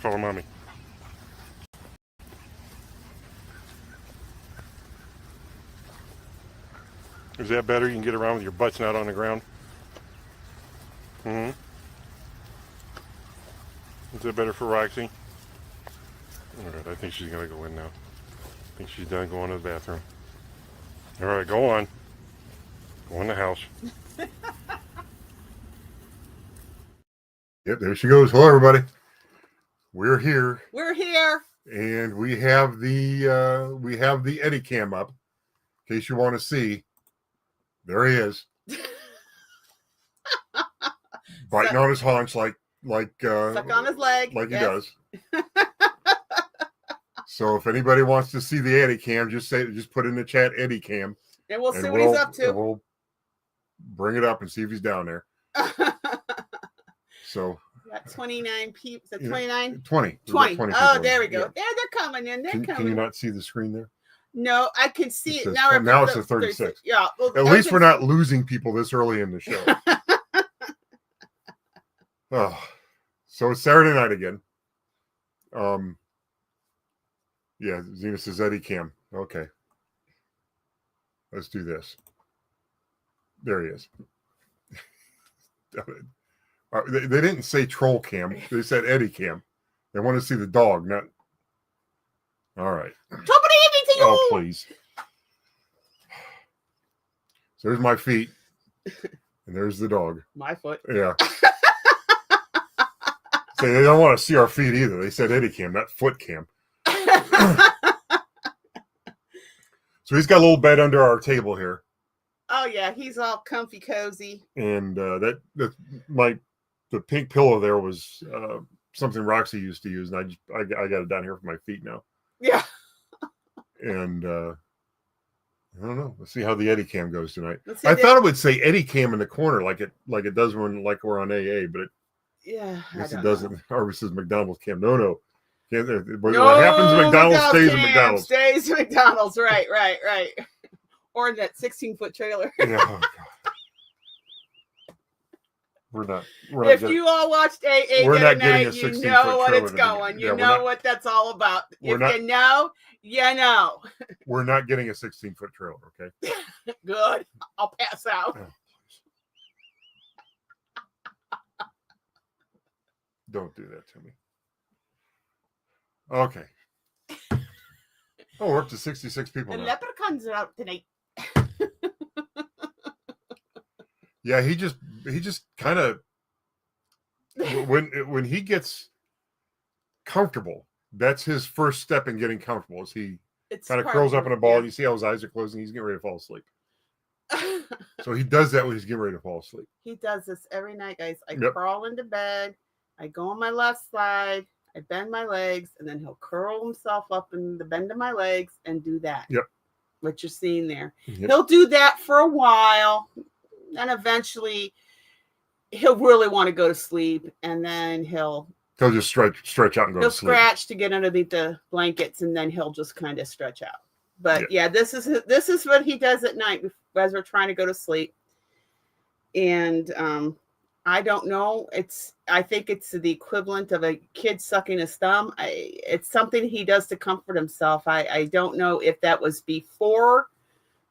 Follow mommy. Is that better? You can get around with your butts not on the ground? Mm-hmm. Is that better for Roxy? All right, I think she's going to go in now. I think she's done going to the bathroom. All right, go on. Go in the house. Yep, there she goes. Hello, everybody. We're here. We're here. And we have the Eddiecam up. In case you want to see. There he is. Biting on his haunch like suck on his leg. Like he does. So if anybody wants to see the Eddiecam, just put in the chat Eddiecam. And we'll see what he's up to. We'll bring it up and see if he's down there. So got 29 people. Is that 29? 20. 20. Oh, there we go. Yeah. Yeah, they're coming in. They're coming. Can you not see the screen there? No, I can see it. Now it's a 36. Yeah. Well, at least we're not losing people this early in the show. Oh, so it's Saturday night again. Yeah, Zena says Eddiecam. Okay. Let's do this. There he is. They didn't say troll cam. They said Eddiecam. They want to see the dog, not. All right. Oh, please. So there's my feet. And there's the dog. My foot. Yeah. So they don't want to see our feet either. They said Eddiecam, not foot cam. So he's got a little bed under our table here. Oh yeah, he's all comfy, cozy. And the pink pillow there was something Roxy used to use, and I got it down here for my feet now. Yeah. And I don't know. Let's see how the Eddiecam goes tonight. I thought it would say Eddiecam in the corner like it does when we're on AA, but I guess it doesn't. Or it says McDonald's cam. No. What happens at McDonald's stays at McDonald's. Stays at McDonald's. Right. Or in that 16-foot trailer. Yeah. Oh, God. We're not if you all watched AA we're not night, getting a 16-foot you know what it's trailer going. You know what that's all about. If you know, you know. We're not getting a 16-foot trailer, okay? Good. I'll pass out. Oh, don't do that to me. Okay. Oh, we're up to 66 people The now. leprechauns are out tonight. Yeah, he just kind of when he gets comfortable, that's his first step in getting comfortable. Is he kind of curls up in a ball? Yeah. You see how his eyes are closing. He's getting ready to fall asleep. So he does that when he's getting ready to fall asleep. He does this every night, guys. I crawl into bed. I go on my left side. I bend my legs, and then he'll curl himself up in the bend of my legs and do that. Yep. What you're seeing there. Yep. He'll do that for a while, and eventually he'll really want to go to sleep, and then he'll just stretch out and go to sleep. He'll scratch to get underneath the blankets, and then he'll just kind of stretch out. But yeah, this is what he does at night as we're trying to go to sleep. And I don't know. I think it's the equivalent of a kid sucking his thumb. It's something he does to comfort himself. I don't know if that was before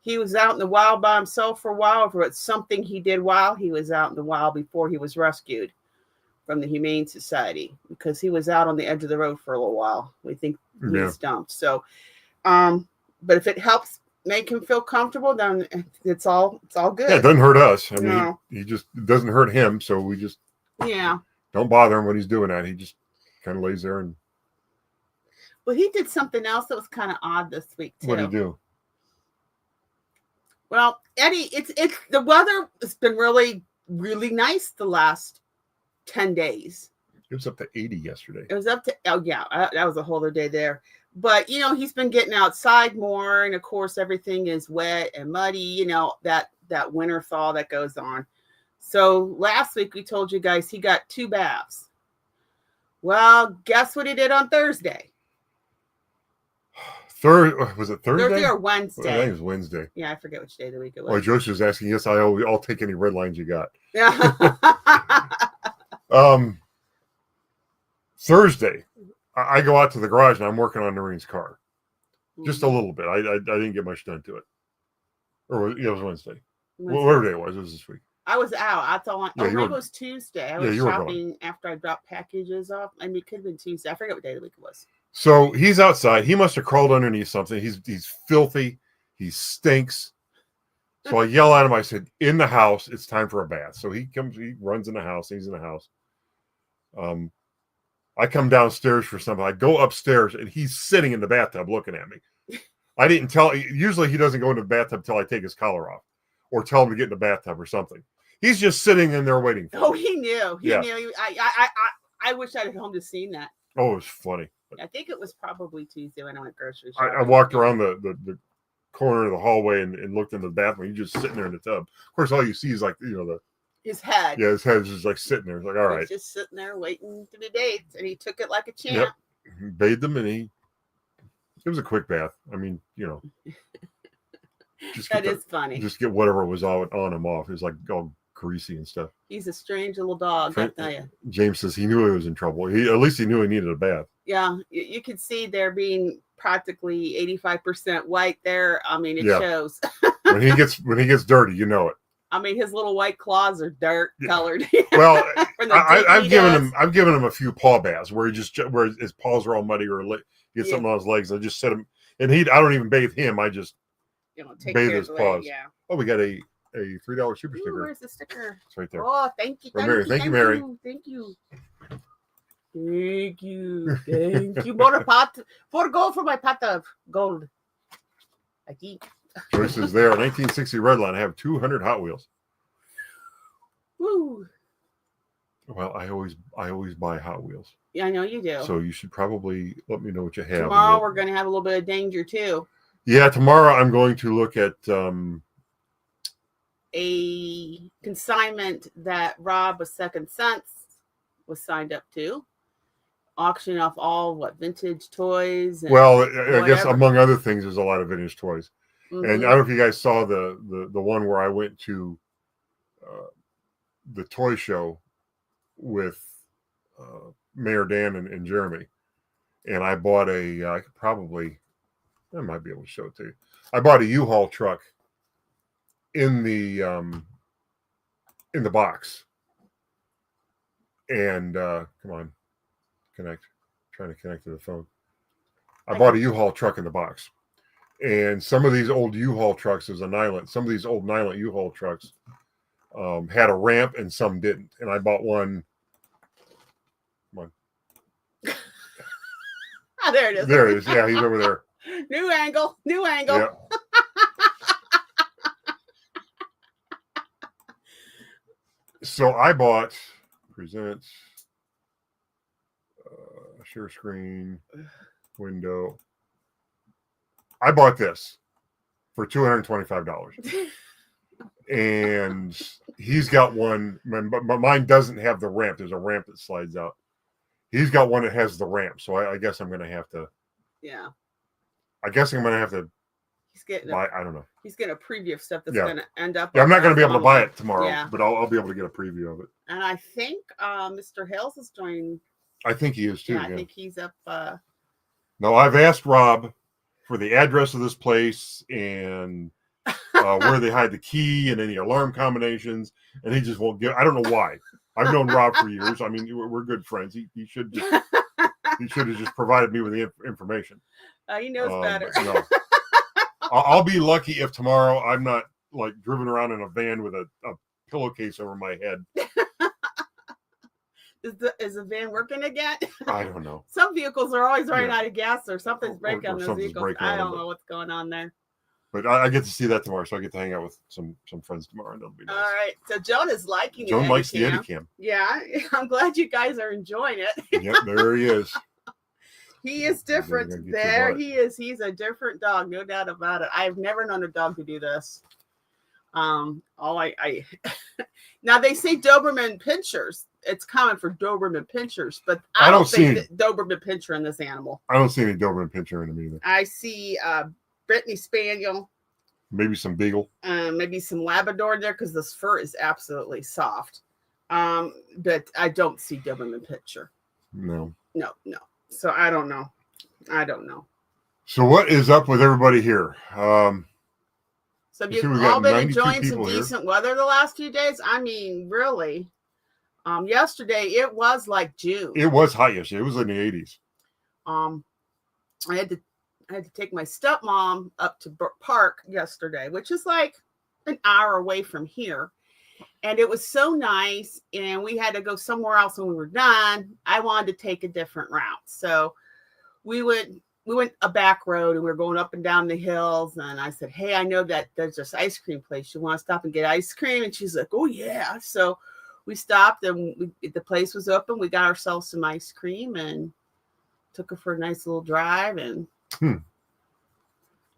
he was out in the wild by himself for a while, or it's something he did while he was out in the wild before he was rescued from the Humane Society, because he was out on the edge of the road for a little while. We think he was dumped. So, but if it helps make him feel comfortable, then it's all good. Yeah, it doesn't hurt us. I mean, he just it doesn't hurt him, so we just don't bother him when he's doing that. He just kind of lays there and. Well, he did something else that was kind of odd this week too. What did he do? Well, Eddie, it's the weather has been really, really nice the last 10 days. It was up to 80 yesterday. It was up to that was a whole other day there. But, he's been getting outside more. And, of course, everything is wet and muddy, that winter thaw that goes on. So last week we told you guys he got 2 baths. Well, guess what he did on Thursday? Was it Thursday? Thursday or Wednesday? I think it was Wednesday. Yeah, I forget which day of the week it was. Well, Josh was asking, yes, I'll take any red lines you got. Yeah. Thursday, I go out to the garage and I'm working on Noreen's car. Just a little bit. I didn't get much done to it. Or it was Wednesday. Whatever day it was this week. I was out. I thought, maybe it was Tuesday. I was shopping after I dropped packages off. I mean, it could have been Tuesday. I forget what day of the week it was. So he's outside. He must have crawled underneath something. He's filthy. He stinks. So I yell at him. I said, in the house, it's time for a bath. So he runs in the house. He's in the house. I come downstairs for something. I go upstairs and he's sitting in the bathtub looking at me. I didn't tell. Usually he doesn't go into the bathtub until I take his collar off or tell him to get in the bathtub or something. He's just sitting in there waiting for me. Oh, he knew. He knew. I wish I'd home to seen that. Oh, it was funny. I think it was probably Tuesday when I went grocery shopping. I walked around the corner of the hallway and looked in the bathroom. He's just sitting there in the tub. Of course, all you see is like, his head. Yeah, his head's just like sitting there. It's like, all right. He's just sitting there waiting to be bathed, and he took it like a champ. Yep. Bathed him, and it was a quick bath. I mean, that is funny. Just get whatever was on him off. It was like all greasy and stuff. He's a strange little dog, I tell you. James says he knew he was in trouble. At least he knew he needed a bath. Yeah, you could see there being practically 85% white there. I mean, it shows. when he gets dirty, you know it. I mean, his little white claws are dark colored. Well, I've given him a few paw baths where his paws are all muddy or get something on his legs. I just set him, and I don't even bathe him. I just bathe his paws. Yeah. Oh, we got a $3 super sticker. Where's the sticker? It's right there. Oh, thank you, Mary. Thank you, Mary. Thank you. Thank you. Thank you. More pot for gold for my pot of gold. I keep. Joyce is there. 1960 Redline. I have 200 Hot Wheels. Woo. Well, I always buy Hot Wheels. Yeah, I know you do. So you should probably let me know what you have. Tomorrow we're going to have a little bit of danger too. Yeah, tomorrow I'm going to look at a consignment that Rob with Second Sense was signed up to. Auction off all vintage toys. And I guess among other things, there's a lot of vintage toys. Mm-hmm. And I don't know if you guys saw the one where I went to the toy show with Mayor Dan and Jeremy, and I bought I might be able to show it to you. I bought a U-Haul truck in the box, and come on, connect. Trying to connect to the phone. I bought a U-Haul truck in the box. And some of these old U-Haul trucks, there's a Nyland. Some of these old Nyland U-Haul trucks had a ramp and some didn't. And I bought one. Come on. There it is. There it is. Yeah, he's over there. New angle. Yeah. So I bought, present, share screen, window. I bought this for $225. And he's got one, but mine doesn't have the ramp. There's a ramp that slides out. He's got one that has the ramp. So I guess I'm going to have to. Yeah. I guess I'm going to have to. He's getting buy, I don't know. He's getting a preview of stuff that's going to end up. Yeah, I'm not going to be able to buy it tomorrow, but I'll be able to get a preview of it. And I think Mr. Hales is joining. I think he is too. Yeah, I think he's up. No, I've asked Rob for the address of this place and where they hide the key and any alarm combinations, and he just won't give. I don't know why. I've known Rob for years. I mean, we're good friends. He should just he should have just provided me with the information. He knows better. No. I'll be lucky if tomorrow I'm not like driven around in a van with a pillowcase over my head. Is the van working again? I don't know. Some vehicles are always running out of gas, or something's breaking on those vehicles. I don't know what's going on there. But I get to see that tomorrow, so I get to hang out with some friends tomorrow, and that'll be nice. All right. So Joan is liking Joan likes the Eddiecam. Yeah, I'm glad you guys are enjoying it. Yep, there he is. He is different. There he is. He's a different dog, no doubt about it. I've never known a dog to do this. Now they say Doberman pinchers. It's common for Doberman pinchers, but I don't see Doberman pinscher in this animal. I don't see any Doberman pinscher in him either. I see Brittany Spaniel. Maybe some Beagle. Maybe some Labrador there because this fur is absolutely soft. But I don't see Doberman pinscher. No. no. So I don't know. So what is up with everybody here? So have you all been enjoying some here. decent weather the last few days? I mean, really. Yesterday it was like June. It was hot yesterday. It was in the 80s. I had to take my stepmom up to Park yesterday, which is like an hour away from here. And it was so nice. And we had to go somewhere else when we were done. I wanted to take a different route. So we went a back road and we were going up and down the hills. And I said, hey, I know that there's this ice cream place. You want to stop and get ice cream? And she's like, oh, yeah. So we stopped and the place was open. We got ourselves some ice cream and took her for a nice little drive. And it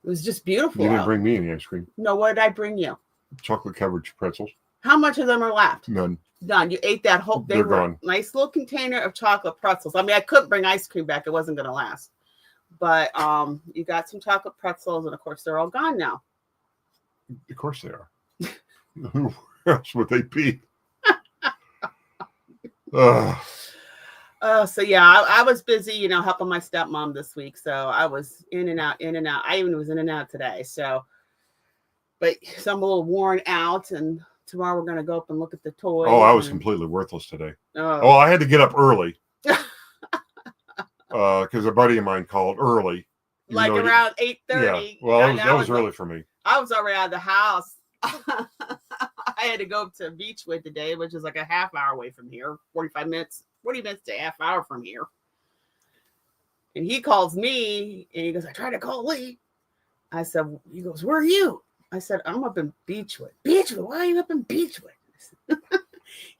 was just beautiful. You didn't bring me any ice cream. No, what did I bring you? Chocolate covered pretzels. How much of them are left? None. Done. You ate that whole. They They're were gone. A nice little container of chocolate pretzels. I mean, I couldn't bring ice cream back; it wasn't going to last. But you got some chocolate pretzels, and of course, they're all gone now. Of course they are. Who else would they be? So yeah, I was busy, helping my stepmom this week. So I was in and out. I even was in and out today. So I'm a little worn out, and tomorrow we're going to go up and look at the toys. Oh, I was completely worthless today. Oh, I had to get up early because a buddy of mine called early. Like around 8:30. Yeah, well, that was early for me. I was already out of the house. I had to go up to Beechwood today, which is like a half hour away from here, 40 minutes to a half hour from here. And he calls me and he goes, I tried to call Lee. I said, he goes, where are you? I said, I'm up in Beechwood. Beechwood? Why are you up in Beechwood?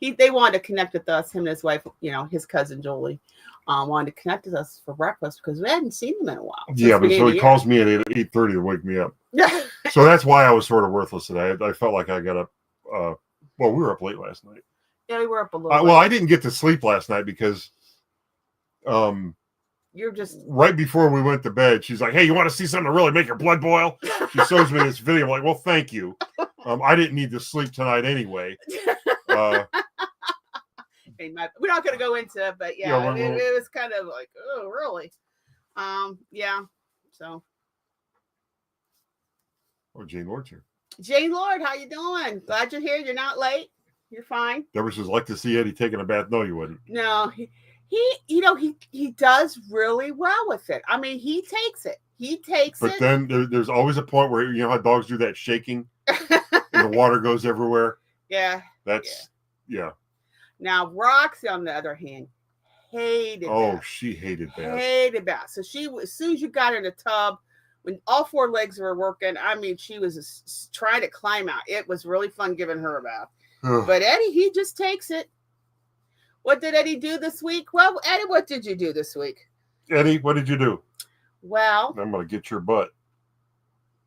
They wanted to connect with us, him and his wife, his cousin Julie, wanted to connect with us for breakfast because we hadn't seen them in a while. Yeah, but so he calls me at 8:30 to wake me up. So that's why I was sort of worthless today. I felt like I got up. We were up late last night. Yeah, we were up a little late. Well, I didn't get to sleep last night because you're just right before we went to bed, she's like, hey, you want to see something to really make your blood boil? She shows me this video. I'm like, well, thank you. I didn't need to sleep tonight anyway. We're not going to go into it, but yeah, it was kind of like, oh, really? Yeah. So. Oh, Jane Lord's here. Jane Lord, how you doing? Glad you're here. You're not late. You're fine. Deborah says, like to see Eddie taking a bath. No, you wouldn't. No, he does really well with it. I mean, he takes it. But then there's always a point where, how dogs do that shaking and the water goes everywhere. Yeah. Yeah. Now, Roxy, on the other hand, hated Oh, baths. she hated baths. Hated baths. So as soon as you got her in the tub, when all four legs were working, I mean, she was trying to climb out. It was really fun giving her a bath. But Eddie, he just takes it. What did Eddie do this week? Well, Eddie, what did you do this week? Eddie, what did you do? Well, I'm going to get your butt.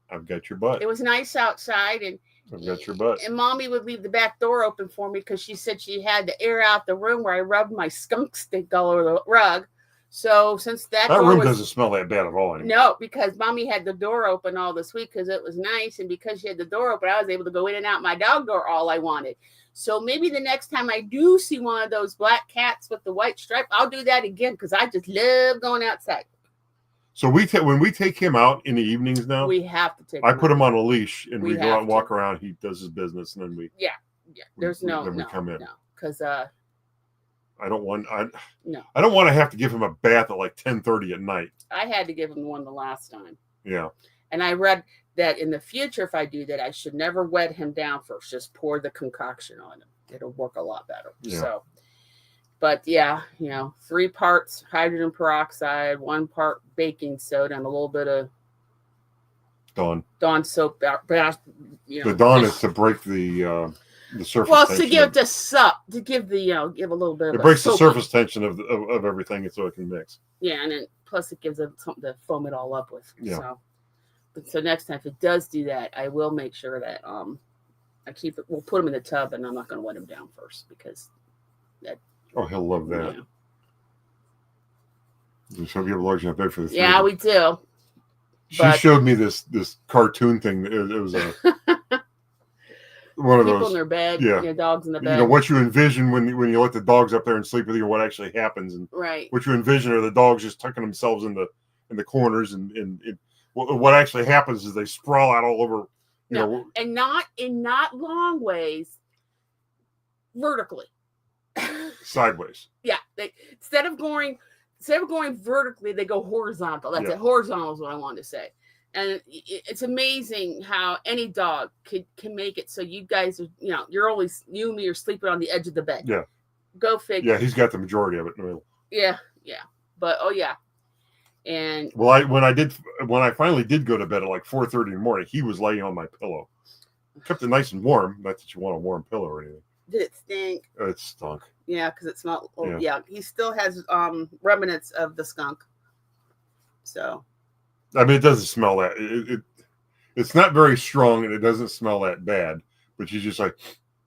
I've got your butt. It was nice outside, and I've got your butt. And Mommy would leave the back door open for me because she said she had to air out the room where I rubbed my skunk stink all over the rug. So since that room doesn't smell that bad at all anymore. No, because Mommy had the door open all this week because it was nice, and because she had the door open, I was able to go in and out my dog door all I wanted. So maybe the next time I do see one of those black cats with the white stripe, I'll do that again because I just love going outside. So when we take him out in the evenings now, we have to take. I put him on a leash and we go out and walk to. around. He does his business, and then we. Yeah. There's we come in. No, because I don't want to have to give him a bath at like 10:30 at night. I had to give him one the last time. Yeah. And I read that in the future, if I do that, I should never wet him down first. Just pour the concoction on him. It'll work a lot better. Yeah. So, but yeah, 3 parts hydrogen peroxide, 1 part baking soda, and a little bit of Dawn soap. The Dawn is to break the surface. Well, tension to give give a little bit. It breaks the surface tension of everything, so it can mix. Yeah, and then plus it gives it something to foam it all up with. Yeah. So next time, if it does do that, I will make sure that I keep it. We'll put him in the tub, and I'm not going to wet him down first because that. Oh, he'll love that. Yeah. So we have a large enough bed for the 3. Yeah, we do. She showed me this cartoon thing. It was a one of people those in their bed, yeah, dogs in the bed. You know what you envision when you let the dogs up there and sleep with you, what actually happens, and right. What you envision are the dogs just tucking themselves in the corners, and what actually happens is they sprawl out all over. You know, and not long ways, vertically. Sideways. Yeah, instead of going vertically, they go horizontal. That's it. Horizontal is what I wanted to say. And it's amazing how any dog can make it so you guys are, you're always, you and me are sleeping on the edge of the bed. Yeah. Go figure. Yeah, he's got the majority of it in the middle. Yeah. But and when I finally did go to bed at like 4:30 in the morning, he was laying on my pillow. Kept it nice and warm. Not that you want a warm pillow or anything. Did it stink? It stunk. Yeah, because it smelled. Yeah, he still has remnants of the skunk. So. I mean, it doesn't smell that. It's not very strong, and it doesn't smell that bad. But you're just like,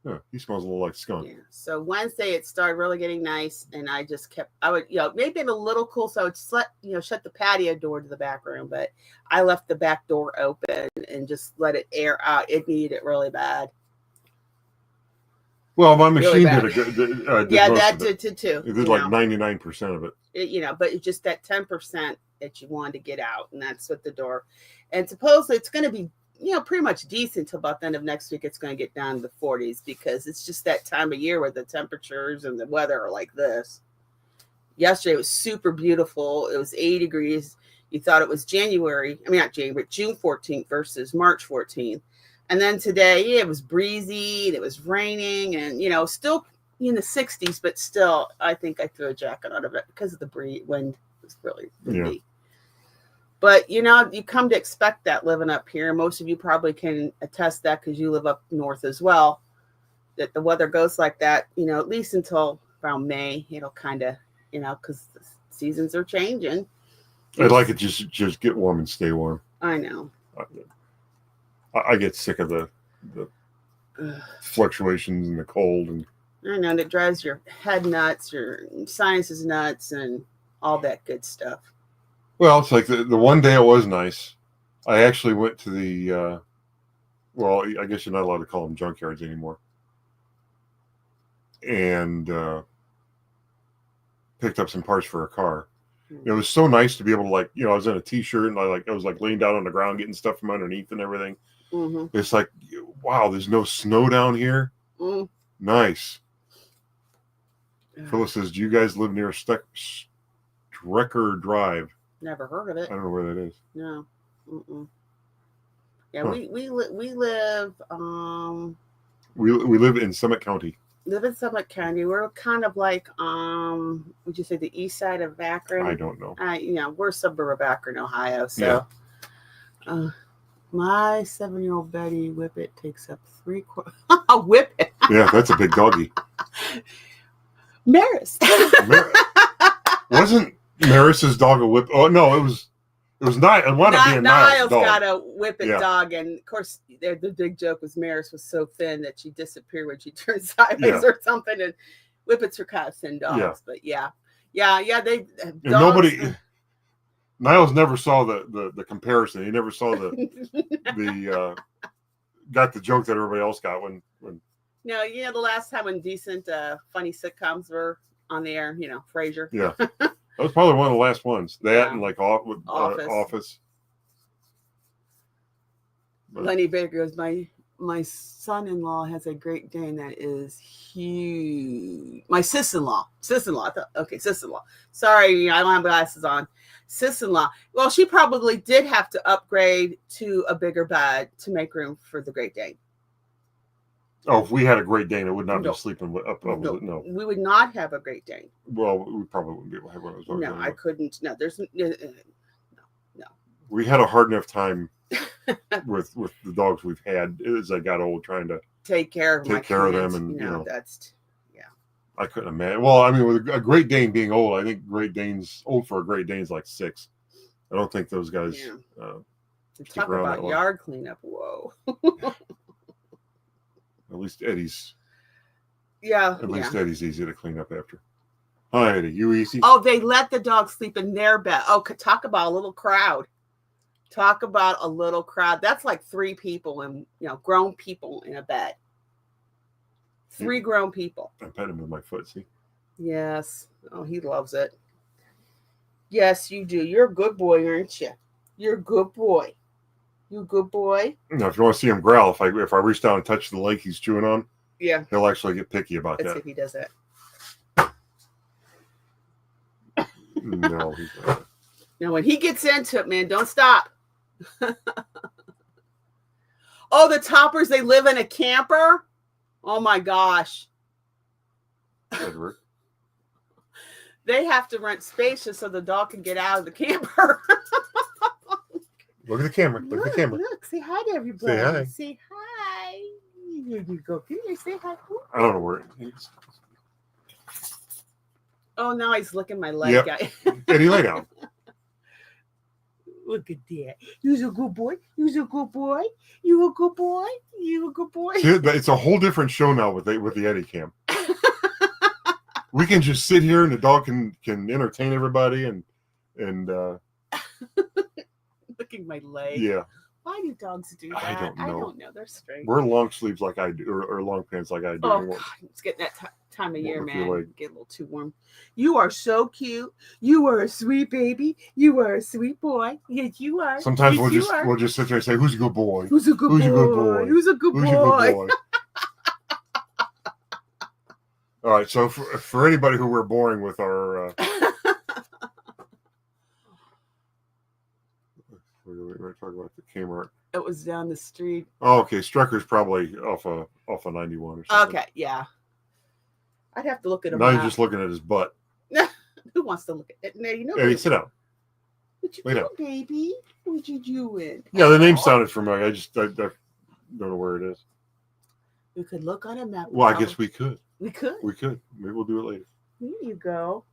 oh, he smells a little like skunk. Yeah. So Wednesday it started really getting nice, and I just kept. I would, maybe a little cool, so I would shut the patio door to the back room, but I left the back door open and just let it air out. It needed it really bad. Well, my machine did that did too. It did like 99% of it. But it's just that 10% that you wanted to get out, and that's what the door. And supposedly it's going to be, pretty much decent till about the end of next week. It's going to get down to the 40s because it's just that time of year where the temperatures and the weather are like this. Yesterday it was super beautiful. It was 80 degrees. You thought it was not January, June 14th versus March 14th. And then today it was breezy and it was raining and, still in the 60s, but still, I think I threw a jacket out of it because of the wind. It was really windy. Yeah. But, you come to expect that living up here. Most of you probably can attest that because you live up north as well, that the weather goes like that, at least until around May. It'll kind of, because the seasons are changing. I'd like it just get warm and stay warm. I know. I get sick of the fluctuations and the cold, and I know, and it drives your head nuts, your sinuses nuts, and all that good stuff. Well, it's like the one day it was nice. I actually went to the well, I guess you're not allowed to call them junkyards anymore, and picked up some parts for a car. It was so nice to be able to I was in a t-shirt and I was laying down on the ground getting stuff from underneath and everything. Mm-hmm. It's like, wow, there's no snow down here. Mm. Nice. Phyllis says, do you guys live near Strecker Drive? Never heard of it. I don't know where that is. No. Mm-mm. Yeah, we live. We live in Summit County. Live in Summit County. We're kind of like would you say the east side of Akron? I don't know. We're a suburb of Akron, Ohio. So my 7-year-old Betty Whippet takes up 3/4. Whippet. Yeah, that's a big doggy. Maris. Wasn't Maris's dog a whip? Oh no, it was not. It wound up being Niles' dog. Got a Whippet dog, and of course, the big joke was Maris was so thin that she disappeared when she turned sideways or something. And Whippets are kind of thin dogs, but yeah. They nobody. Niles never saw the comparison. He never saw the got the joke that everybody else got when. No, the last time when decent, funny sitcoms were on the air, Frasier. Yeah, that was probably one of the last ones. That and Office. Lenny Baker goes, my son-in-law has a Great Dane that is huge. My sister-in-law. Sister-in-law. Sorry, I don't have glasses on. Sister-in-law. Well, she probably did have to upgrade to a bigger bed to make room for the Great Dane. Oh, if we had a Great Dane, it would not be sleeping up. No, we would not have a Great Dane. Well, we probably wouldn't be able to have one of those dogs. No, I couldn't. No, there's no. We had a hard enough time with the dogs we've had as I got old, trying to take care of them, and that's I couldn't imagine. Well, I mean, with a Great Dane being old, I think Great Dane's old for a Great Dane's like 6. I don't think those guys. Talk about yard cleanup. Whoa. At least Eddie's. Yeah. At least Eddie's easy to clean up after. Hi, Eddie. You easy? Oh, they let the dog sleep in their bed. Oh, talk about a little crowd. That's like 3 people and grown people in a bed. 3 grown people. I pet him with my foot, see? Yes. Oh, he loves it. Yes, you do. You're a good boy, aren't you? You're a good boy. You a good boy? Now, if you want to see him growl, if I reach down and touch the leg he's chewing on, yeah, he'll actually get picky about Let's that. see if he does that. No, he's not. Now, when he gets into it, man, don't stop. Oh, the toppers, they live in a camper? Oh, my gosh. Edward. They have to rent space just so the dog can get out of the camper. Look at the camera. Look at the camera. Look, say hi to everybody. Say hi. Say hi. Here you go. Come here, say hi. I don't know where it is. Oh, now he's licking my leg. Yep. Eddie, lay down. Look at that. You're a good boy. You're a good boy. You a good boy. You a good boy. See, it's a whole different show now with the Eddiecam. We can just sit here and the dog can entertain everybody and Licking my leg. yeah. Why do dogs do that? I don't know. I don't know. They're strange. Wear long sleeves like I do or long pants like I do. Oh, God. It's getting that time of year, with your man. leg. Get a little too warm. You are so cute. You are a sweet baby. You are a sweet boy. Yes, you are. Sometimes yes, we'll just sit there and say, "Who's a good boy? Who's a good Who's boy? a good boy? Who's a good Who's boy? a good boy?" All right. So for anybody who we're boring with our, we're talking about the camera. It was down the street. Oh, okay. Strucker's probably off a 91 or something. Okay, yeah. I'd have to look at him. Now you're just looking at his butt. Who wants to look at it? No, you know. Eddie, sit down. What you Lay doing, down. baby? What you doing? Yeah, the name sounded familiar. I don't know where it is. We could look on a map. Well, I guess we could. We could. We could. Maybe we'll do it later. There you go.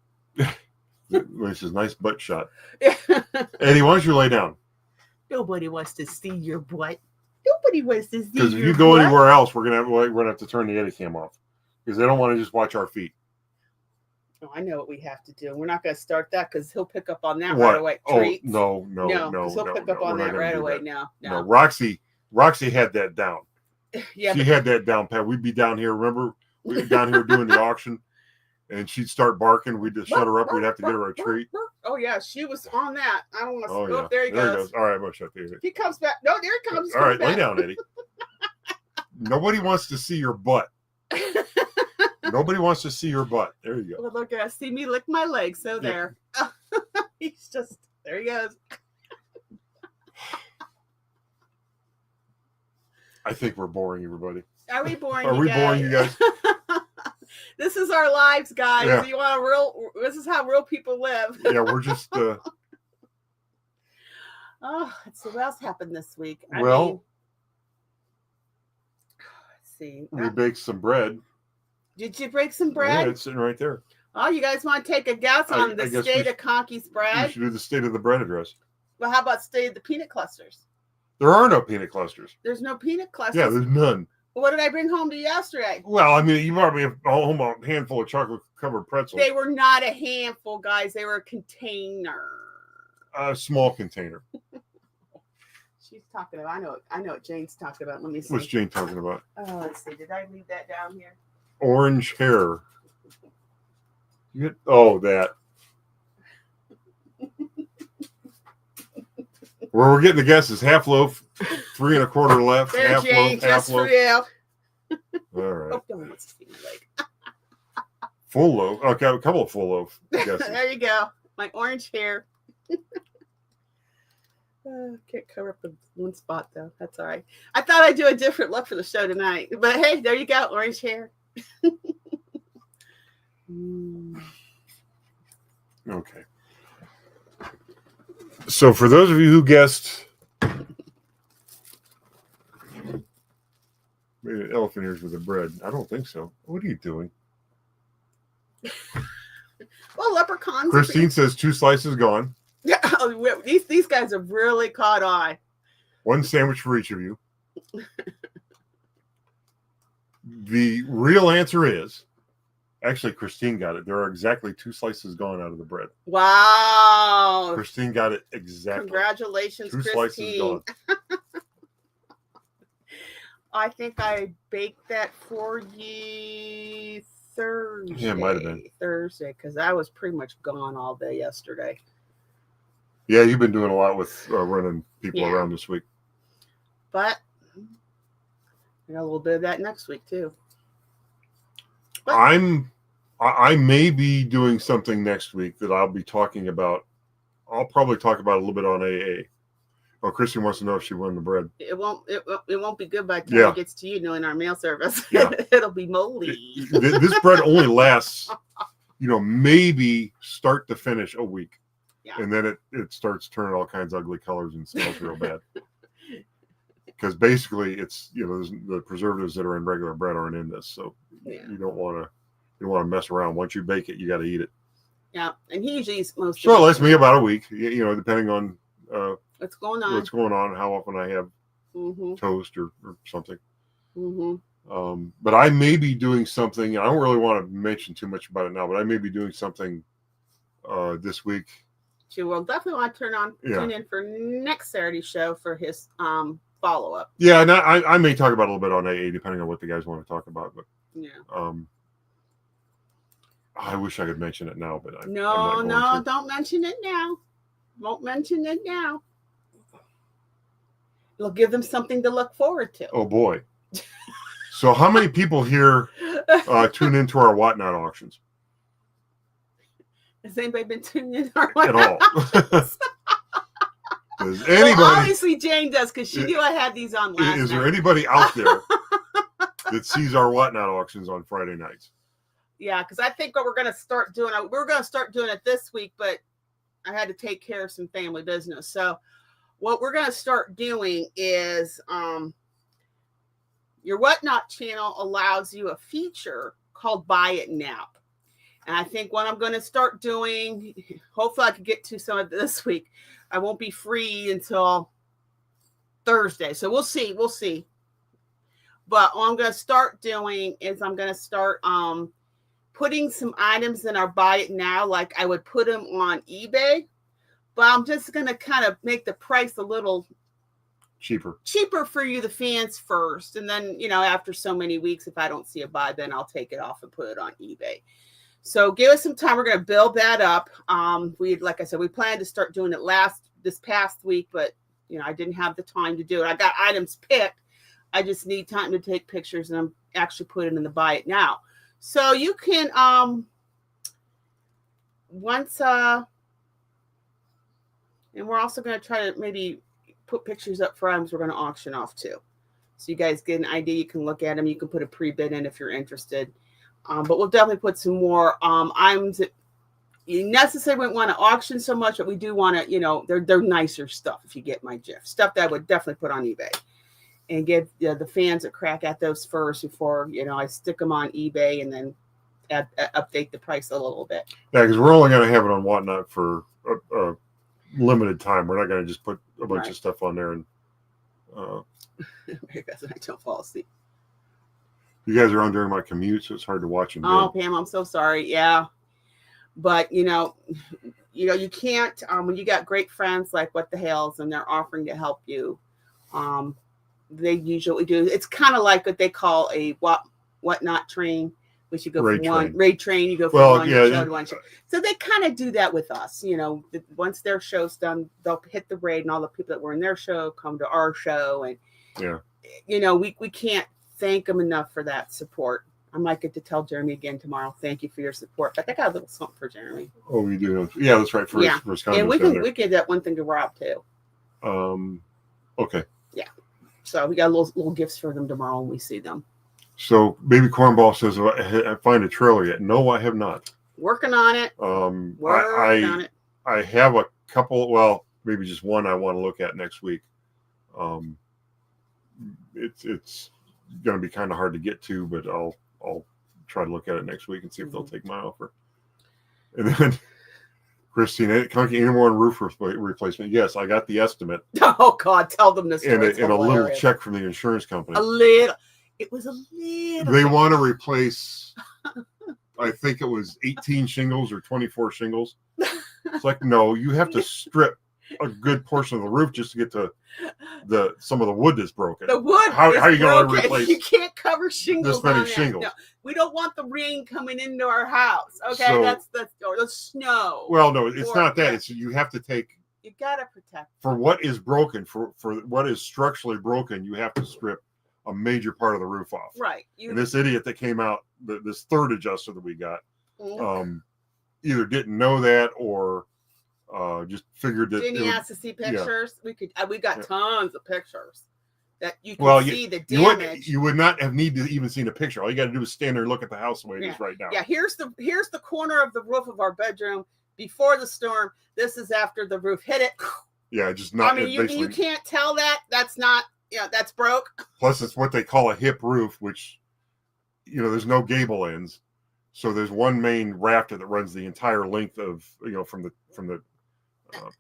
This is a nice butt shot. Eddie, why don't you lay down? Nobody wants to see your butt. Nobody wants to see your butt. Because if you go anywhere else, we're gonna have to turn the Eddiecam off because they don't want to just watch our feet. Oh, I know what we have to do. We're not going to start that because he'll pick up on that What? right away. Oh, Treats. no. Because he'll pick up on that right away. No. Roxy had that down. Yeah, she had that down pat. We'd be down here. Remember, we'd be down here doing the auction, and she'd start barking. We'd just shut her up. We'd have to get her a treat. Oh yeah, she was on that. I don't want to. Oh, yeah. There he goes. All right, I'm gonna shut the. He comes back. No, there he comes. All right, lay down, Eddie. Nobody wants to see your butt. Nobody wants to see your butt. There you go. Well, look at see me lick my leg. So there. He's just there. He goes. I think we're boring everybody. Are we boring? Are we boring you guys? This is our lives, guys. Yeah. You want a real? This is how real people live. Yeah, we're just. Oh, let's see what else happened this week. I Well, mean, let's see. we baked some bread. Did you break some bread? Yeah, it's sitting right there. Oh, you guys want to take a guess on the guess state of Conkys We bread? should do the state of the bread address. Well, how about state of the peanut clusters? There are no peanut clusters. There's no peanut clusters. Yeah, there's none. What did I bring home to you yesterday? Well, I mean, you probably have home a handful of chocolate-covered pretzels. They were not a handful, guys. They were a container. A small container. She's talking about. I know what Jane's talking about. Let me see. What's Jane talking about? Oh, let's see. Did I leave that down here? Orange hair. That. Where we're getting the guesses: half loaf, 3 1/4 left. There, half Jane, loaf, just half for loaf. you. All right. Oh, no one wants to see my leg. Full loaf. Okay, a couple of full loaf guesses. There you go. My orange hair. Can't cover up the one spot though. That's all right. I thought I'd do a different look for the show tonight, but hey, there you go, orange hair. Okay. So for those of you who guessed, maybe an elephant ears with the bread. I don't think so. What are you doing? Well, leprechauns. Christine says 2 slices gone. Oh, these guys have really caught on. 1 sandwich for each of you. The real answer is, actually, Christine got it. There are exactly 2 slices gone out of the bread. Wow. Christine got it exactly. Congratulations, 2 slices Christine. gone. I think I baked that for you Thursday. Yeah, it might have been Thursday, because I was pretty much gone all day yesterday. Yeah, you've been doing a lot with running people around this week. But I got a little bit of that next week too. But I may be doing something next week that I'll be talking about. I'll probably talk about a little bit on AA. Oh, Christy wants to know if she won the bread. It won't be good by the time it gets to you, knowing our mail service. Yeah. It'll be moldy. This bread only lasts, maybe start to finish a week. Yeah. And then it starts turning all kinds of ugly colors and smells real bad. Because basically it's, the preservatives that are in regular bread aren't in this. So you don't want to mess around. Once you bake it, you got to eat it. Yeah. And he usually eats most So it lasts me about a week, depending on what's going on, how often I have toast or something. Mm-hmm. But I may be doing something. I don't really want to mention too much about it now, but I may be doing something this week. You will definitely want to tune in for next Saturday's show for his follow-up. Yeah, and I may talk about a little bit on AA, depending on what the guys want to talk about. But I wish I could mention it now, but I'm not going to. Don't mention it now. Won't mention it now. It'll give them something to look forward to. Oh boy! So how many people here tune into our Whatnot auctions? Has anybody been tuning in our Whatnot at all? auctions? Does anybody? Well, obviously Jane does, because she knew I had these on last Is night. there anybody out there that sees our Whatnot auctions on Friday nights? Yeah, because I think what we're going to start doing, it this week, but I had to take care of some family business. So what we're going to start doing is your Whatnot channel allows you a feature called Buy It Now. And I think what I'm going to start doing, hopefully I can get to some of this week. I won't be free until Thursday. So we'll see. But what I'm going to start doing is I'm going to start putting some items in our Buy It Now, like I would put them on eBay. But I'm just going to kind of make the price a little cheaper for you, the fans, first. And then, after so many weeks, if I don't see a buy, then I'll take it off and put it on eBay. So give us some time. We're going to build that up. Like I said, we planned to start doing it this past week, but I didn't have the time to do it. I got items picked. I just need time to take pictures, and I'm actually putting in the Buy It Now. So you can and we're also going to try to maybe put pictures up for items we're going to auction off too. So you guys get an idea. You can look at them. You can put a pre-bid in if you're interested. But we'll definitely put some more items that you necessarily wouldn't want to auction so much, but we do want to, they're nicer stuff, if you get my gist. Stuff that I would definitely put on eBay. And give the fans a crack at those first before, I stick them on eBay and then update the price a little bit. Yeah, because we're only going to have it on Whatnot for a limited time. We're not going to just put a bunch of stuff on there. And because I don't fall asleep. You guys are on during my commute, so it's hard to watch them. Oh, Pam, I'm so sorry. Yeah. But, you can't, when you got great friends like What the Hells and they're offering to help you, they usually do. It's kind of like what they call a Whatnot train, which you go from one raid train, you go from one show to one show. So they kind of do that with us. Once their show's done, they'll hit the raid, and all the people that were in their show come to our show, and we can't thank them enough for that support. I might get to tell Jeremy again tomorrow. Thank you for your support. But I got a little something for Jeremy. Oh, you do? Yeah, that's right. For his and we give that one thing to Rob too. Okay. Yeah. So we got little gifts for them tomorrow when we see them. So Baby Cornball says, I find a trailer yet. No, I have not. Working on it. Working on it. I have a couple, well, maybe just one I want to look at next week. It's going to be kind of hard to get to, but I'll try to look at it next week and see if they'll take my offer. And then Christine, Conky, any more on roof replacement? Yes, I got the estimate. Oh God, tell them this. And a little check from the insurance company. It was a little. They want to replace, I think it was 18 shingles or 24 shingles. It's like, no, you have to strip a good portion of the roof just to get to some of the wood that's broken. The wood how is are you going to broken. replace You can't cover shingles this many on that. shingles? No, we don't want the rain coming into our house. Okay, So, that's or the snow. Well, no, it's not that. Yeah. It's you have to take. You gotta protect. For what is broken, for what is structurally broken, you have to strip a major part of the roof off. Right. And this idiot that came out, this third adjuster that we got, either didn't know that or just figured that. Jenny asked to see pictures. Yeah. We got tons of pictures that you can see the damage. You would not have need to even seen a picture. All you got to do is stand there and look at the house the way it is right now. Yeah, here's the corner of the roof of our bedroom before the storm. This is after the roof hit it. Yeah, just not. I mean, you can't tell that. That's not. Yeah, that's broke. Plus, it's what they call a hip roof, which, there's no gable ends. So there's one main rafter that runs the entire length of, from the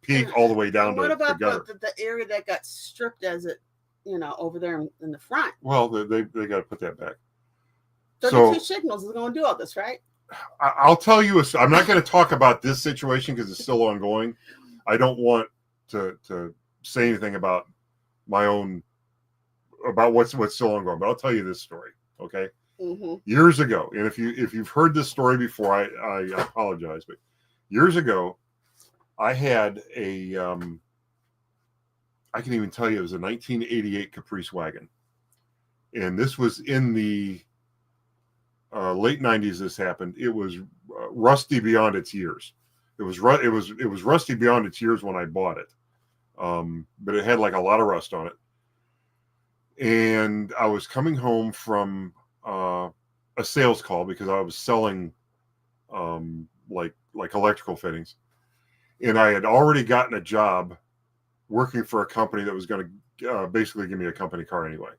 peak all the way down to the gutter. What about the area that got stripped as it, over there in the front? Well, they got to put that back. 32 signals is going to do all this, right? I'll tell you, I'm not going to talk about this situation because it's still ongoing. I don't want to say anything about my own, about what's still ongoing, but I'll tell you this story, okay? Mm-hmm. Years ago, and if you've heard this story before, I apologize, but years ago, I had I can even tell you it was a 1988 Caprice wagon, and this was in the late 90s. This happened. It was rusty beyond its years. It was rusty beyond its years when I bought it, but it had like a lot of rust on it. And I was coming home from a sales call because I was selling like electrical fittings, and I had already gotten a job working for a company that was going to basically give me a company car anyway.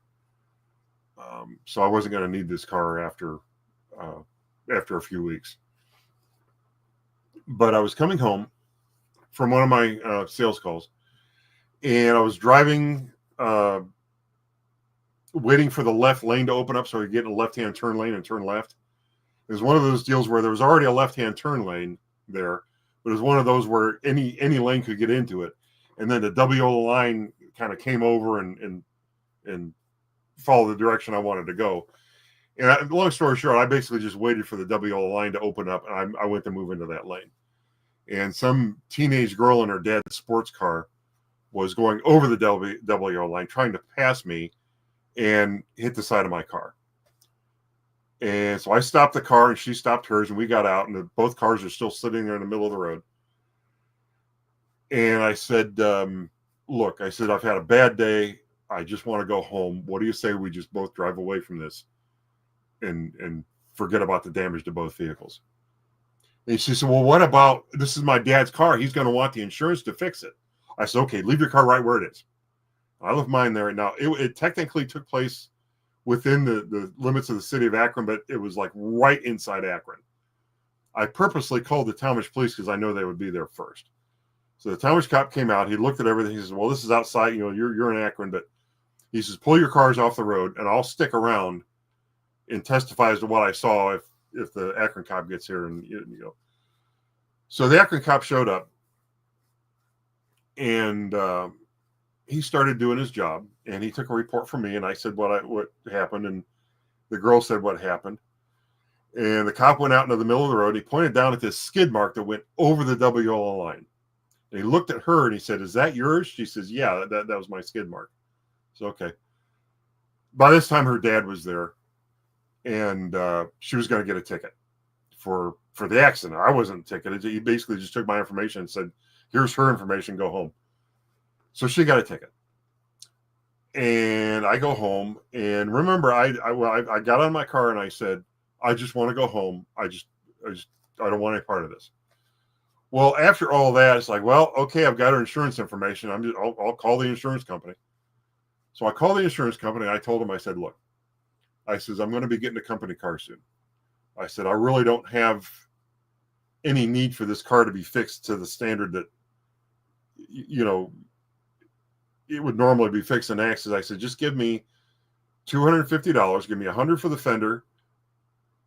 So I wasn't going to need this car after a few weeks. But I was coming home from one of my sales calls, and I was driving, waiting for the left lane to open up so I could get in a left-hand turn lane and turn left. It was one of those deals where there was already a left-hand turn lane there, but it was one of those where any lane could get into it. And then the WO line kind of came over and followed the direction I wanted to go. And long story short, I basically just waited for the WO line to open up, and I went to move into that lane. And some teenage girl in her dad's sports car was going over the WO line, trying to pass me, and hit the side of my car. And so I stopped the car, and she stopped hers, and we got out, and both cars are still sitting there in the middle of the road. And I said, look, I said, I've had a bad day. I just want to go home. What do you say we just both drive away from this and forget about the damage to both vehicles? And she said, well, what about, this is my dad's car. He's going to want the insurance to fix it. I said, okay, leave your car right where it is. I left mine there. Now, it technically took place within the limits of the city of Akron, but it was like right inside Akron. I purposely called the Talmadge police because I know they would be there first. So the Talmadge cop came out. He looked at everything. He says, well, this is outside. You're in Akron, but he says, pull your cars off the road, and I'll stick around and testify as to what I saw if the Akron cop gets here. And So the Akron cop showed up, and he started doing his job, and he took a report from me, and I said what happened, and the girl said what happened. And the cop went out into the middle of the road. He pointed down at this skid mark that went over the WO line. And he looked at her and he said, is that yours? She says, yeah, that was my skid mark. So, okay. By this time, her dad was there, and she was going to get a ticket for the accident. I wasn't ticketed. He basically just took my information and said, here's her information, go home. So she got a ticket. And I go home, and remember, I got on my car and I said, I just want to go home. I don't want any part of this. Well, after all that, it's like, well, okay, I've got her insurance information. I'll call the insurance company. So I called the insurance company. I told them, I said, look, I says, I'm going to be getting a company car soon. I said, I really don't have any need for this car to be fixed to the standard that, it would normally be fixed in accidents. I said, just give me $250. Give me $100 for the fender,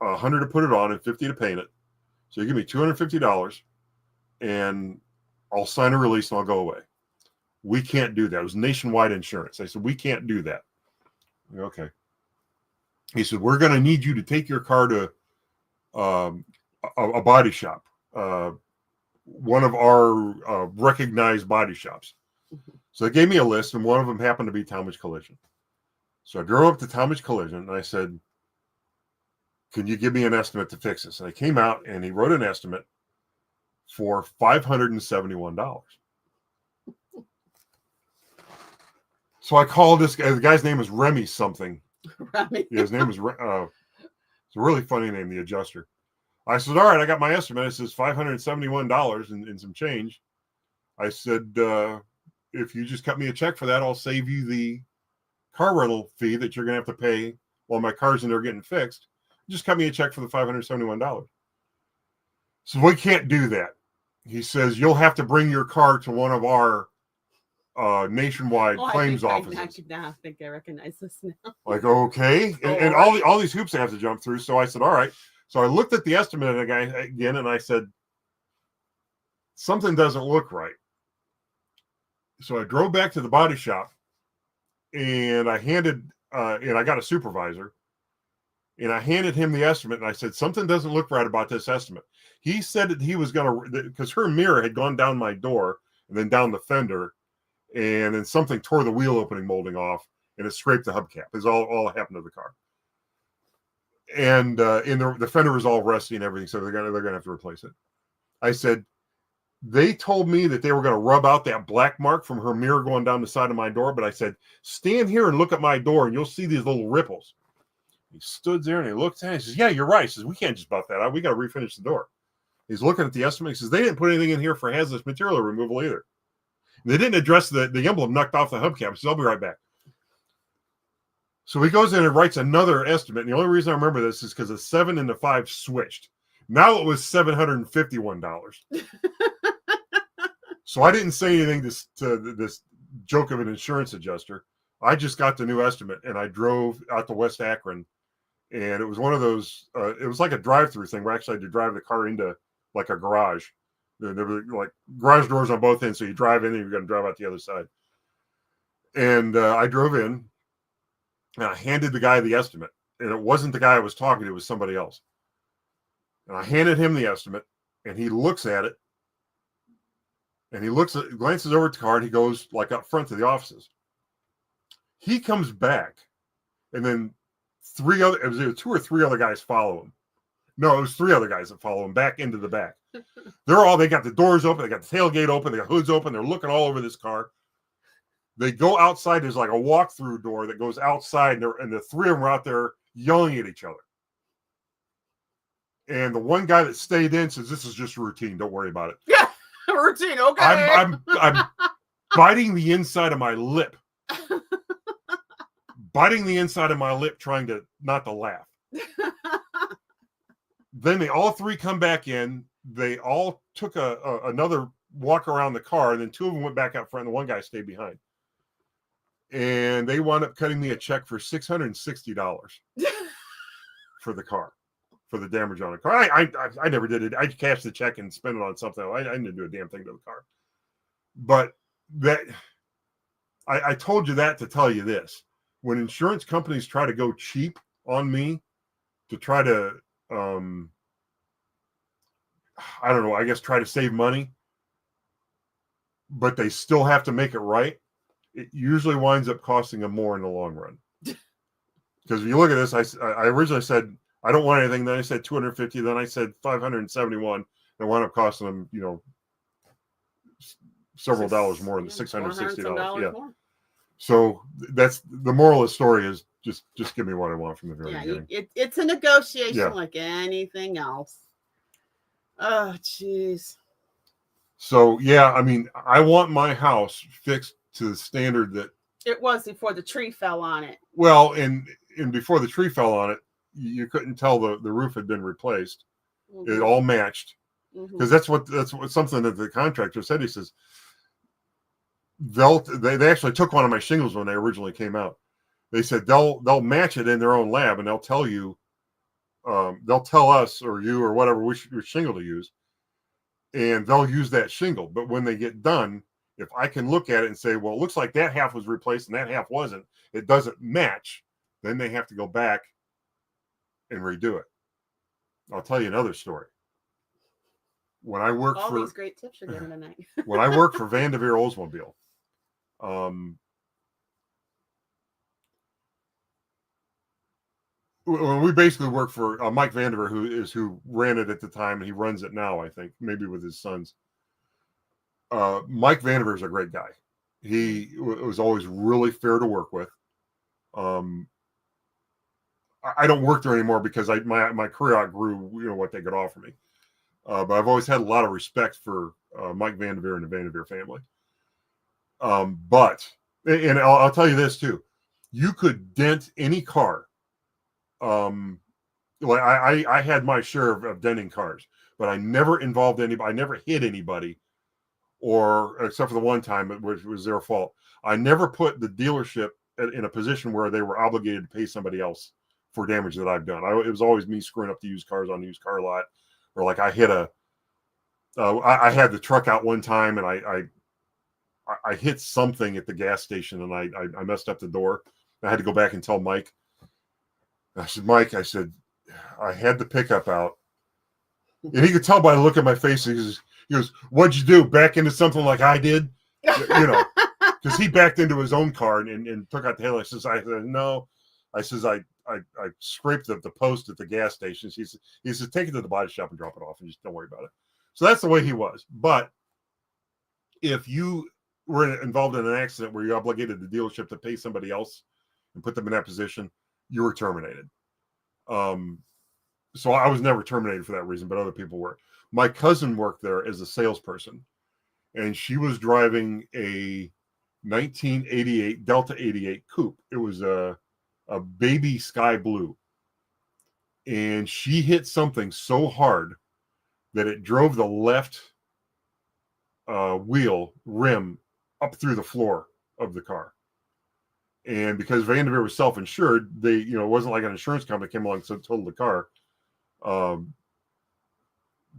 $100 to put it on, and $50 to paint it. So you give me $250. And I'll sign a release and I'll go away. we can't do that. It was nationwide insurance. I said, we can't do that. Okay. He said, we're going to need you to take your car to a body shop, one of our recognized body shops. So they gave me a list, and one of them happened to be Talmadge Collision. So I drove up to Talmadge Collision, and I said, can you give me an estimate to fix this? And I came out, and he wrote an estimate for $571. So I called this guy. The guy's name is Remy something. Remy. Yeah, his name is, it's a really funny name, the adjuster. I said, all right, I got my estimate. It says $571 and some change. I said, if you just cut me a check for that, I'll save you the car rental fee that you're going to have to pay while my car's in there getting fixed. Just cut me a check for the $571. So we can't do that. He says, you'll have to bring your car to one of our nationwide claims offices. I think I recognize this now. Like, okay. And all these hoops I have to jump through. So I said, all right. So I looked at the estimate of the guy again, and I said, something doesn't look right. So I drove back to the body shop, and I got a supervisor, and I handed him the estimate, and I said, something doesn't look right about this estimate. He said that he was going to, because her mirror had gone down my door and then down the fender, and then something tore the wheel opening molding off, and it scraped the hubcap. Is all that happened to the car. And the fender was all rusty and everything, so they're gonna have to replace it. I said, they told me that they were going to rub out that black mark from her mirror going down the side of my door, but I said, stand here and look at my door, and you'll see these little ripples. He stood there and he looked at it. He says, yeah, you're right. He says, we can't just buff that out. We got to refinish the door. He's looking at the estimate. He says, they didn't put anything in here for hazardous material removal either. And they didn't address the emblem knocked off the hubcap. He says, I'll be right back. So he goes in and writes another estimate. And the only reason I remember this is because the 7 and the 5 switched. Now it was $751. So I didn't say anything to this joke of an insurance adjuster. I just got the new estimate, and I drove out to West Akron, and it was one of those, it was like a drive-through thing where actually I had to drive the car into like a garage. There were like garage doors on both ends, so you drive in and you're going to drive out the other side. And I drove in, and I handed the guy the estimate, and it wasn't the guy I was talking to, it was somebody else. And I handed him the estimate, and he looks at it, and he glances over at the car, and he goes like up front to the offices. He comes back, and then it was either 2 or 3 other guys follow him. No, it was 3 other guys that follow him back into the back. They got the doors open, they got the tailgate open, they got hoods open, they're looking all over this car. They go outside, there's like a walk-through door that goes outside, and the 3 of them are out there yelling at each other. And the one guy that stayed in says, this is just routine, don't worry about it. Yeah, routine, okay. I'm biting the inside of my lip. Biting the inside of my lip, trying to not to laugh. Then they all 3 come back in. They all took another walk around the car, and then 2 of them went back out front, and the one guy stayed behind. And they wound up cutting me a check for $660 for the car, for the damage on the car. I never did it. I cashed the check and spent it on something. I didn't do a damn thing to the car. But that I told you that to tell you this. When insurance companies try to go cheap on me to try to, I don't know, I guess try to save money, but they still have to make it right, it usually winds up costing them more in the long run. Because if you look at this, I originally said, I don't want anything. Then I said 250. Then I said 571. And wound up costing them, several dollars more than $660. Yeah. More. So that's the moral of the story is just give me what I want from the very beginning. It's a negotiation like anything else. Oh, jeez. So, yeah, I mean, I want my house fixed to the standard that it was before the tree fell on it. Well, and before the tree fell on it, you couldn't tell the roof had been replaced. Mm-hmm. It all matched. Because that's what something that the contractor said. He says, they actually took one of my shingles when they originally came out. They said they'll match it in their own lab, and they'll tell you, they'll tell us or you or whatever which shingle to use, and they'll use that shingle. But when they get done, If I can look at it and say, well, it looks like that half was replaced and that half wasn't, it doesn't match, then they have to go back and redo it. I'll tell you another story. When I worked all these great tips you're giving tonight. When I worked for Vanderveer Oldsmobile, when we basically worked for Mike Vanderveer, who ran it at the time, and he runs it now, I think, maybe with his sons. Mike Vanderveer is a great guy. He was always really fair to work with. I don't work there anymore because my career outgrew what they could offer me. But I've always had a lot of respect for Mike Vanderveer and the Vanderveer family. But I'll tell you this too, you could dent any car. Like I had my share of denting cars, but I never involved anybody. I never hit anybody, or except for the one time, which was their fault. I never put the dealership in a position where they were obligated to pay somebody else for damage that I've done. It was always me screwing up the used cars on the used car lot, or like I hit I had the truck out one time and I hit something at the gas station and I messed up the door. I had to go back and tell Mike. I said, Mike, I had the pickup out. And he could tell by the look at my face. He goes, what'd you do? Back into something like I did? Because he backed into his own car and took out the headlights. I said, no. I scraped the post at the gas station. He said, take it to the body shop and drop it off and just don't worry about it. So that's the way he was. But if you were involved in an accident where you obligated the dealership to pay somebody else and put them in that position, you were terminated. So I was never terminated for that reason, but other people were. My cousin worked there as a salesperson, and she was driving a 1988 Delta 88 coupe. It was a baby sky blue, and she hit something so hard that it drove the left wheel rim up through the floor of the car. And because Vanderveer was self-insured, they, it wasn't like an insurance company came along and totaled the car.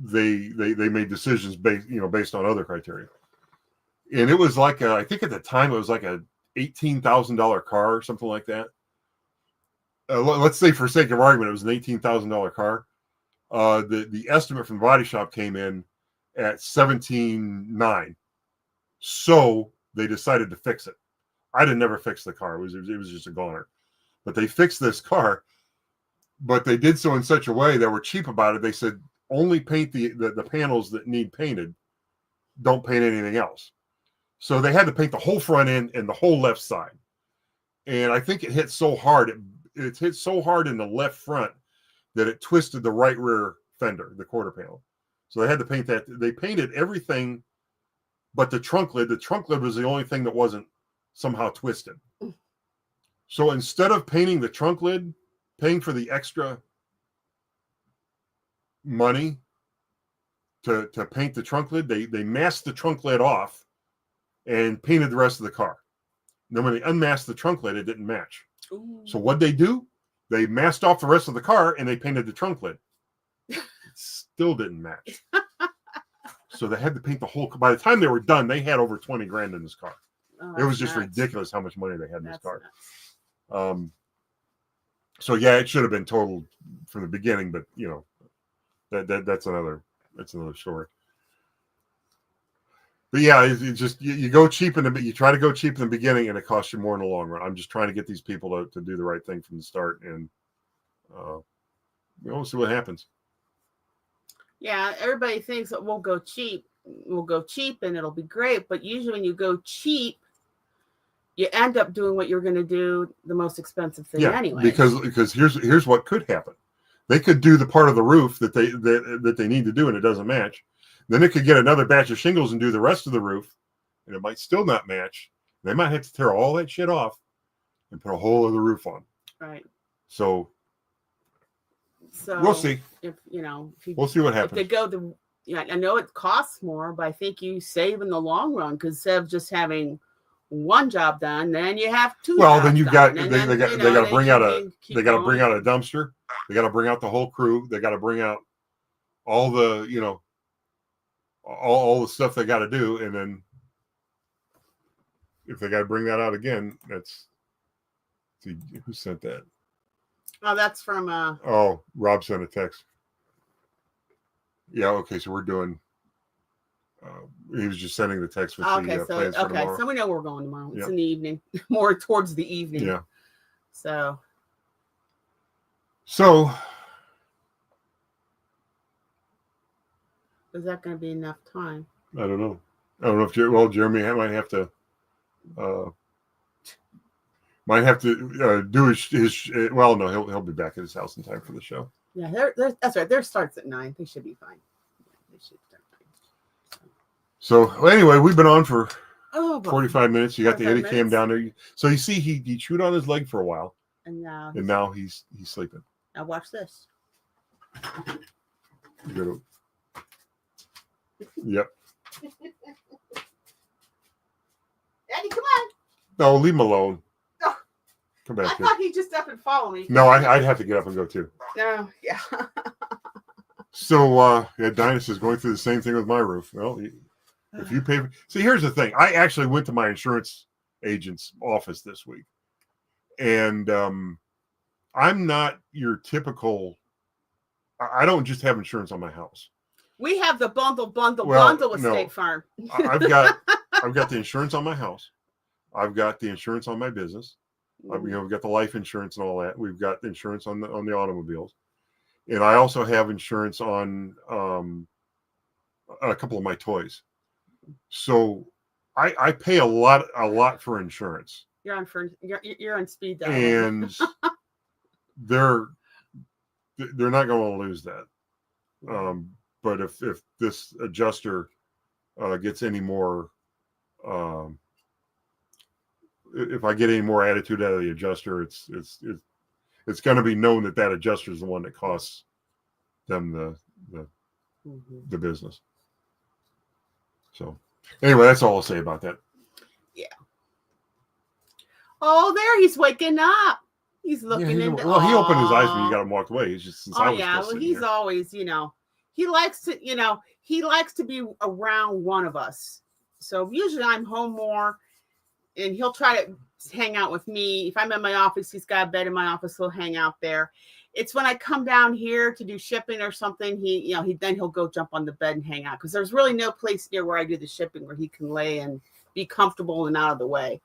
They made decisions based on other criteria. And it was like I think at the time it was like a $18,000 car or something like that. Let's say for sake of argument, it was an $18,000 car. The estimate from the body shop came in at $17,900. So they decided to fix it. I didn't never fix the car. It was just a goner. But they fixed this car, but they did so in such a way that were cheap about it. They said, only paint the panels that need painted. Don't paint anything else. So they had to paint the whole front end and the whole left side. And I think it hit so hard. It hit so hard in the left front that it twisted the right rear fender, the quarter panel. So they had to paint that. They painted everything but the trunk lid. The trunk lid was the only thing that wasn't somehow twisted. So instead of painting the trunk lid, paying for the extra money to paint the trunk lid, they masked the trunk lid off and painted the rest of the car. And then when they unmasked the trunk lid, it didn't match. Ooh. So what'd they do? They masked off the rest of the car and they painted the trunk lid. It still didn't match. So they had to paint the whole. By the time they were done, they had over $20,000 in this car. Oh, it was just ridiculous how much money they had in this car. So yeah, it should have been totaled from the beginning, but that's another story. But yeah, it's just you go cheap you try to go cheap in the beginning, and it costs you more in the long run. I'm just trying to get these people to do the right thing from the start, and we'll see what happens. Yeah, everybody thinks that we'll go cheap, and it'll be great. But usually, when you go cheap, you end up doing what you're going to do, the most expensive thing anyway. Because here's what could happen. They could do the part of the roof that they need to do, and it doesn't match. Then it could get another batch of shingles and do the rest of the roof, and it might still not match. They might have to tear all that shit off and put a whole other roof on. Right. So we'll see. We'll see what happens. If they go I know it costs more, but I think you save in the long run, because instead of just having one job done, then you have two. Well, then you got they got to bring out a dumpster. They got to bring out the whole crew. They got to bring out all the all the stuff they got to do, and then if they got to bring that out again, that's. See, who sent that? Oh, that's from. Oh, Rob sent a text. Yeah. Okay. So we're doing. He was just sending the text with the plans for tomorrow. So we know we're going tomorrow. It's in the evening, more towards the evening. Yeah. So. Is that going to be enough time? I don't know. I don't know if Jeremy might have to do his. Well, no, he'll be back at his house in time for the show. Yeah, that's right. Their starts at 9. They should be fine. They should start fine. So anyway, we've been on for 45 minutes. You got the Eddiecam down there. So you see, he chewed on his leg for a while, and now he's sleeping. Now watch this. Yep. Eddie, come on. No, leave him alone. Oh, come back. I thought he'd just up and follow me. No, I'd have to get up and go too. No, yeah. So Dinus is going through the same thing with my roof. Well, if you pay, see, here's the thing. I actually went to my insurance agent's office this week, and I'm not your typical. I don't just have insurance on my house. We have the bundle with State Farm. I've got the insurance on my house. I've got the insurance on my business. We've got the life insurance and all that. We've got the insurance on the automobiles, and I also have insurance on a couple of my toys. So I pay a lot for insurance. You're on speed dial, and they're not going to lose that. But if this adjuster gets any more, if I get any more attitude out of the adjuster, it's going to be known that adjuster is the one that costs them the business. So anyway, that's all I'll say about that. Yeah. Oh, there he's waking up. He's looking into. Well, he opened his eyes when you got him walked away. He's just since I was well, he's here. Always, he likes to be around one of us. So usually I'm home more, and he'll try to hang out with me. If I'm in my office, he's got a bed in my office. He'll hang out there. It's when I come down here to do shipping or something, he'll go jump on the bed and hang out, because there's really no place near where I do the shipping where he can lay and be comfortable and out of the way.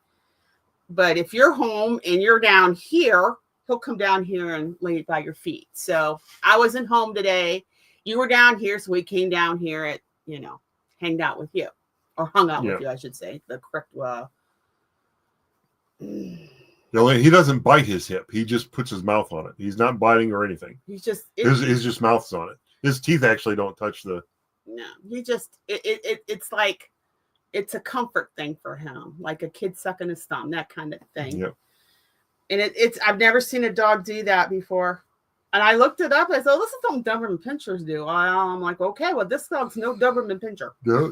But if you're home and you're down here, he'll come down here and lay by your feet. So I wasn't home today. You were down here, so we came down here at, hanged out with you, or hung out with you, I should say. The correct. He doesn't bite his hip. He just puts his mouth on it. He's not biting or anything. He's just his just mouth's on it. His teeth actually don't touch the. No, he just it's like it's a comfort thing for him, like a kid sucking his thumb, that kind of thing. Yep. And it's I've never seen a dog do that before. And I looked it up. I said, this is something Doberman Pinschers do. I'm like, okay, well, this dog's no Doberman Pinscher. No,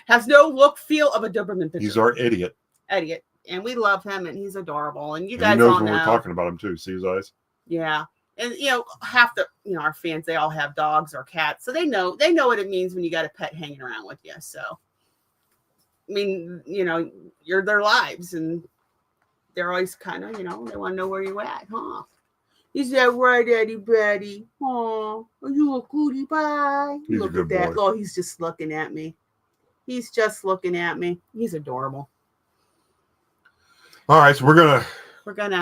has no look, feel of a Doberman Pinscher. He's our idiot. And we love him, and he's adorable. And you and guys he knows all when know. We're talking about him too. See his eyes? Yeah. And half the our fans, they all have dogs or cats, so they know what it means when you got a pet hanging around with you. So, I mean, you're their lives, and they're always kind of, they want to know where you at, huh? Is that right, Eddie Betty? Oh, are you a cutie pie? He's Look a good at that. boy. Oh, he's just looking at me. He's just looking at me. He's adorable. All right, so we're gonna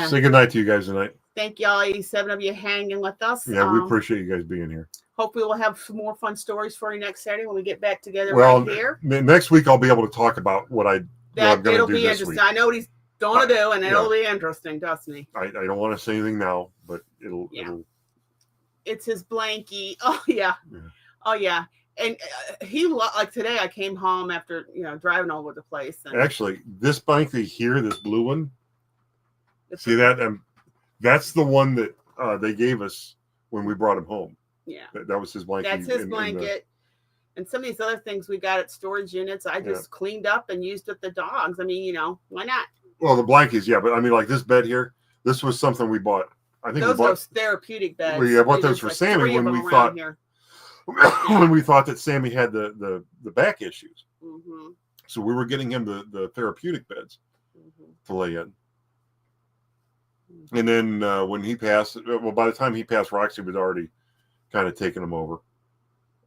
say goodnight to you guys tonight. Thank y'all, 87 of you hanging with us. Yeah, we appreciate you guys being here. Hopefully we'll have some more fun stories for you next Saturday when we get back together right here. Next week I'll be able to talk about what I'm going to do be this interesting. week. I know what he's going to do, and it'll be interesting, trust me. I don't want to say anything now, but it'll It's his blankie. Oh yeah. Oh yeah. And he like today I came home after driving all over the place. And actually, this blankie here, this blue one, see that? That's the one that they gave us when we brought him home. Yeah, that was his blanket. That's his blanket. And some of these other things we got at storage units, I just cleaned up and used with the dogs. I mean, why not? Well, the blankets, yeah, but I mean, like this bed here, this was something we bought. I think those therapeutic beds. We bought those for Sammy when we thought that Sammy had the back issues. Mm-hmm. So we were getting him the therapeutic beds to lay in. And then when he passed, well, by the time he passed, Roxy was already kind of taking him over.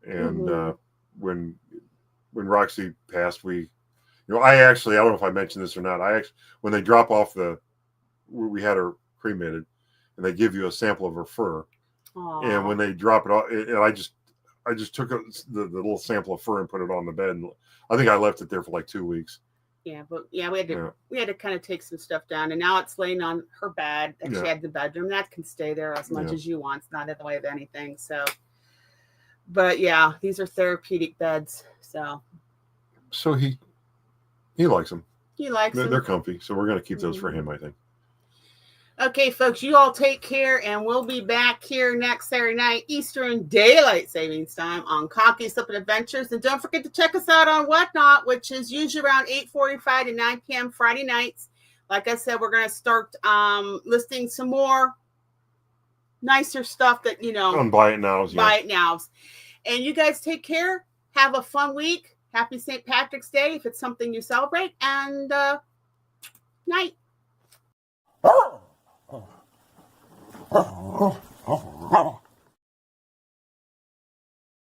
And when Roxy passed, we, I don't know if I mentioned this or not. When they drop off we had her cremated, and they give you a sample of her fur. Aww. And when they drop it off, and I just took the little sample of fur and put it on the bed. And I think I left it there for like 2 weeks. Yeah, but we had to kind of take some stuff down, and now it's laying on her bed that she had the bedroom. That can stay there as much as you want. It's not in the way of anything. So, but yeah, these are therapeutic beds. So he likes them. He likes them. They're comfy. So we're gonna keep those for him, I think. Okay, folks, you all take care, and we'll be back here next Saturday night, Eastern Daylight Savings Time on Conkys Flippin Adventures. And don't forget to check us out on Whatnot, which is usually around 8:45 to 9 p.m. Friday nights. Like I said, we're going to start listing some more nicer stuff that, On Buy It Nows. Buy It Nows. And you guys take care. Have a fun week. Happy St. Patrick's Day if it's something you celebrate. And night. Oh.